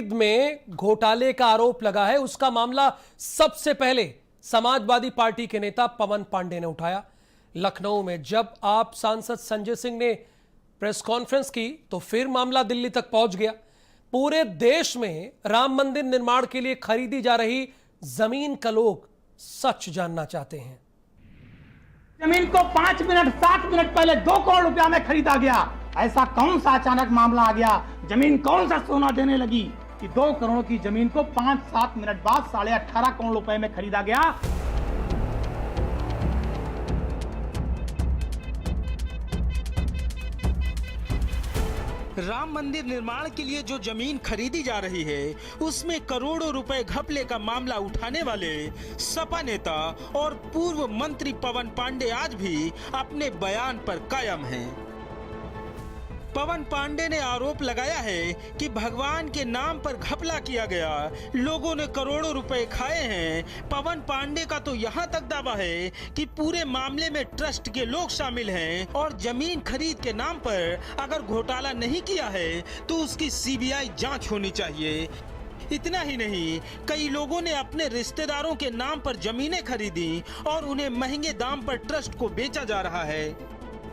खरीद में घोटाले का आरोप लगा है, उसका मामला सबसे पहले समाजवादी पार्टी के नेता पवन पांडे ने उठाया। लखनऊ में जब आप सांसद संजय सिंह ने प्रेस कॉन्फ्रेंस की तो फिर मामला दिल्ली तक पहुंच गया। पूरे देश में राम मंदिर निर्माण के लिए खरीदी जा रही जमीन का लोग सच जानना चाहते हैं। जमीन को 5 मिनट 7 मिनट पहले 2 करोड़ रुपया में खरीदा गया। ऐसा कौन सा अचानक मामला आ गया? जमीन कौन सा सोना देने लगी कि 2 करोड़ की जमीन को 5-7 मिनट बाद 18.5 करोड़ रुपए में खरीदा गया? राम मंदिर निर्माण के लिए जो जमीन खरीदी जा रही है उसमें करोड़ों रुपए घपले का मामला उठाने वाले सपा नेता और पूर्व मंत्री पवन पांडे आज भी अपने बयान पर कायम हैं। पवन पांडे ने आरोप लगाया है कि भगवान के नाम पर घपला किया गया, लोगों ने करोड़ों रुपए खाए हैं। पवन पांडे का तो यहाँ तक दावा है कि पूरे मामले में ट्रस्ट के लोग शामिल हैं और जमीन खरीद के नाम पर अगर घोटाला नहीं किया है तो उसकी सीबीआई जांच होनी चाहिए। इतना ही नहीं, कई लोगों ने अपने रिश्तेदारों के नाम पर जमीनें खरीदी और उन्हें महंगे दाम पर ट्रस्ट को बेचा जा रहा है।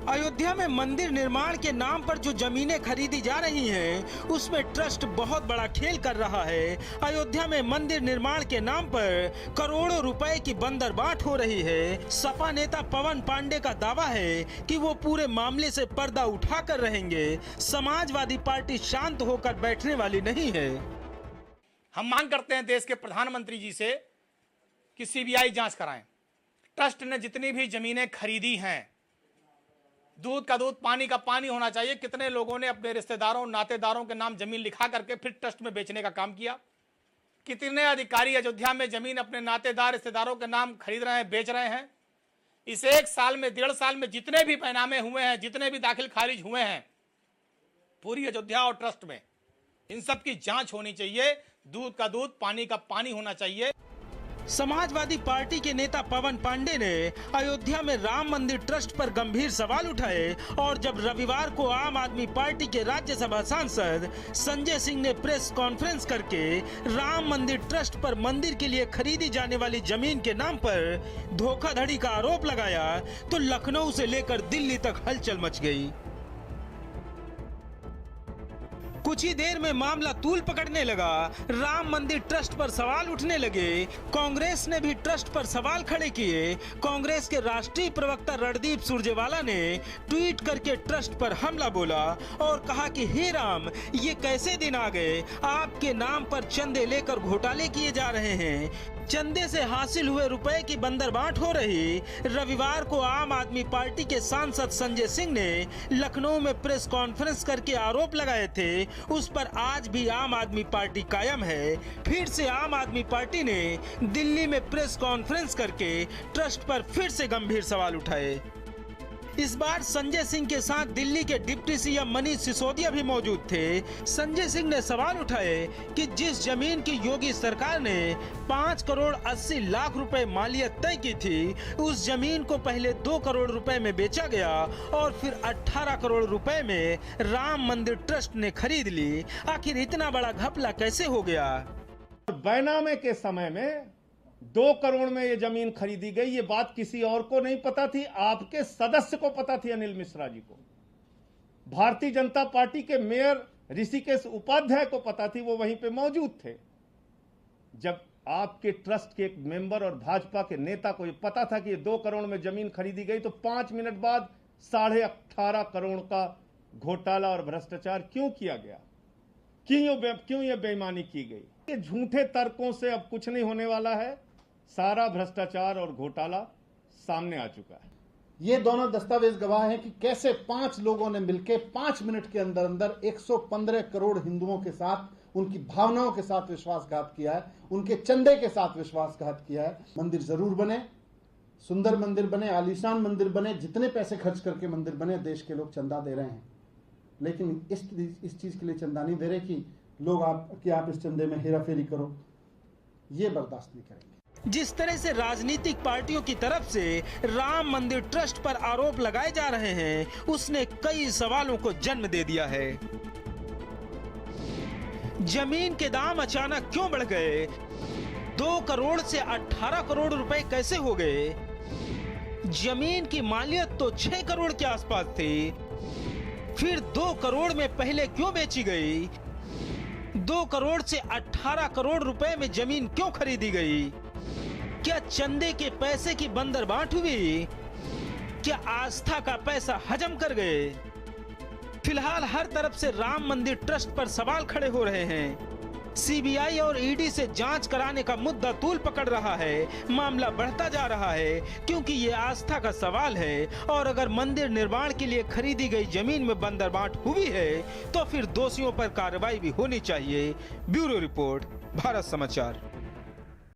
अयोध्या में मंदिर निर्माण के नाम पर जो जमीनें खरीदी जा रही हैं, उसमें ट्रस्ट बहुत बड़ा खेल कर रहा है। अयोध्या में मंदिर निर्माण के नाम पर करोड़ों रुपए की बंदरबाट हो रही है। सपा नेता पवन पांडे का दावा है कि वो पूरे मामले से पर्दा उठाकर रहेंगे। समाजवादी पार्टी शांत होकर बैठने वाली नहीं है। हम मांग करते हैं देश के प्रधानमंत्री जी से कि सीबीआई जांच कराएं। ट्रस्ट ने जितनी भी जमीनें खरीदी हैं, दूध का दूध पानी का पानी होना चाहिए। कितने लोगों ने अपने रिश्तेदारों नातेदारों के नाम जमीन लिखा करके फिर ट्रस्ट में बेचने का काम किया? कितने अधिकारी अयोध्या में जमीन अपने नातेदार रिश्तेदारों के नाम खरीद रहे हैं, बेच रहे हैं? इस 1 साल में 1.5 साल में जितने भी पैनामे हुए हैं, जितने भी दाखिल खारिज हुए हैं पूरी अयोध्या और ट्रस्ट में, इन सब की जांच होनी चाहिए। दूध का दूध पानी का पानी होना चाहिए। समाजवादी पार्टी के नेता पवन पांडे ने अयोध्या में राम मंदिर ट्रस्ट पर गंभीर सवाल उठाए और जब रविवार को आम आदमी पार्टी के राज्यसभा सांसद संजय सिंह ने प्रेस कॉन्फ्रेंस करके राम मंदिर ट्रस्ट पर मंदिर के लिए खरीदी जाने वाली जमीन के नाम पर धोखाधड़ी का आरोप लगाया तो लखनऊ से लेकर दिल्ली तक हलचल मच गई। कुछ ही देर में मामला तूल पकड़ने लगा। राम मंदिर ट्रस्ट पर सवाल उठने लगे। कांग्रेस ने भी ट्रस्ट पर सवाल खड़े किए। कांग्रेस के राष्ट्रीय प्रवक्ता रणदीप सुरजेवाला ने ट्वीट करके ट्रस्ट पर हमला बोला और कहा कि हे राम, ये कैसे दिन आ गए? आपके नाम पर चंदे लेकर घोटाले किए जा रहे हैं। चंदे से हासिल हुए रुपए की बंदरबाट हो रही। रविवार को आम आदमी पार्टी के सांसद संजय सिंह ने लखनऊ में प्रेस कॉन्फ्रेंस करके आरोप लगाए थे, उस पर आज भी आम आदमी पार्टी कायम है। फिर से आम आदमी पार्टी ने दिल्ली में प्रेस कॉन्फ्रेंस करके ट्रस्ट पर फिर से गंभीर सवाल उठाए। इस बार संजय सिंह के साथ दिल्ली के डिप्टी सीएम मनीष सिसोदिया भी मौजूद थे। संजय सिंह ने सवाल उठाए कि जिस जमीन की योगी सरकार ने 5 करोड़ 80 लाख रुपए मालियत तय की थी, उस जमीन को पहले 2 करोड़ रुपए में बेचा गया और फिर 18 करोड़ रुपए में राम मंदिर ट्रस्ट ने खरीद ली। आखिर इतना बड़ा घपला कैसे हो गया? बैनामे के समय में 2 करोड़ में ये जमीन खरीदी गई। ये बात किसी और को नहीं पता थी, आपके सदस्य को पता थी, अनिल मिश्रा जी को। भारतीय जनता पार्टी के मेयर ऋषिकेश उपाध्याय को पता थी, वो वहीं पे मौजूद थे। जब आपके ट्रस्ट के एक मेंबर और भाजपा के नेता को ये पता था कि ये 2 करोड़ में जमीन खरीदी गई, तो 5 मिनट बाद 18.5 करोड़ का घोटाला और भ्रष्टाचार क्यों किया गया? क्यों ये बेईमानी की गई? ये झूठे तर्कों से अब कुछ नहीं होने वाला है। सारा भ्रष्टाचार और घोटाला सामने आ चुका है। ये दोनों दस्तावेज गवाह हैं कि कैसे 5 लोगों ने मिलकर 5 मिनट के अंदर अंदर 115 करोड़ हिंदुओं के साथ, उनकी भावनाओं के साथ विश्वासघात किया है, उनके चंदे के साथ विश्वासघात किया है। मंदिर जरूर बने, सुंदर मंदिर बने, आलीशान मंदिर बने, जितने पैसे खर्च करके मंदिर बने, देश के लोग चंदा दे रहे हैं, लेकिन इस चीज के लिए चंदा नहीं दे रहे कि लोग आप इस चंदे में हेराफेरी करो। ये बर्दाश्त नहीं करेंगे। जिस तरह से राजनीतिक पार्टियों की तरफ से राम मंदिर ट्रस्ट पर आरोप लगाए जा रहे हैं, उसने कई सवालों को जन्म दे दिया है। जमीन के दाम अचानक क्यों बढ़ गए? 2 करोड़ से 18 करोड़ रुपए कैसे हो गए? जमीन की मालियत तो 6 करोड़ के आसपास थी, फिर 2 करोड़ में पहले क्यों बेची गई? 2 करोड़ से 18 करोड़ रुपए में जमीन क्यों खरीदी गई? क्या चंदे के पैसे की बंदरबांट हुई? क्या आस्था का पैसा हजम कर गए? फिलहाल हर तरफ से राम मंदिर ट्रस्ट पर सवाल खड़े हो रहे हैं। सीबीआई और ईडी से जांच कराने का मुद्दा तूल पकड़ रहा है। मामला बढ़ता जा रहा है क्योंकि ये आस्था का सवाल है, और अगर मंदिर निर्माण के लिए खरीदी गई जमीन में बंदरबांट हुई है तो फिर दोषियों पर कार्रवाई भी होनी चाहिए। ब्यूरो रिपोर्ट, भारत समाचार।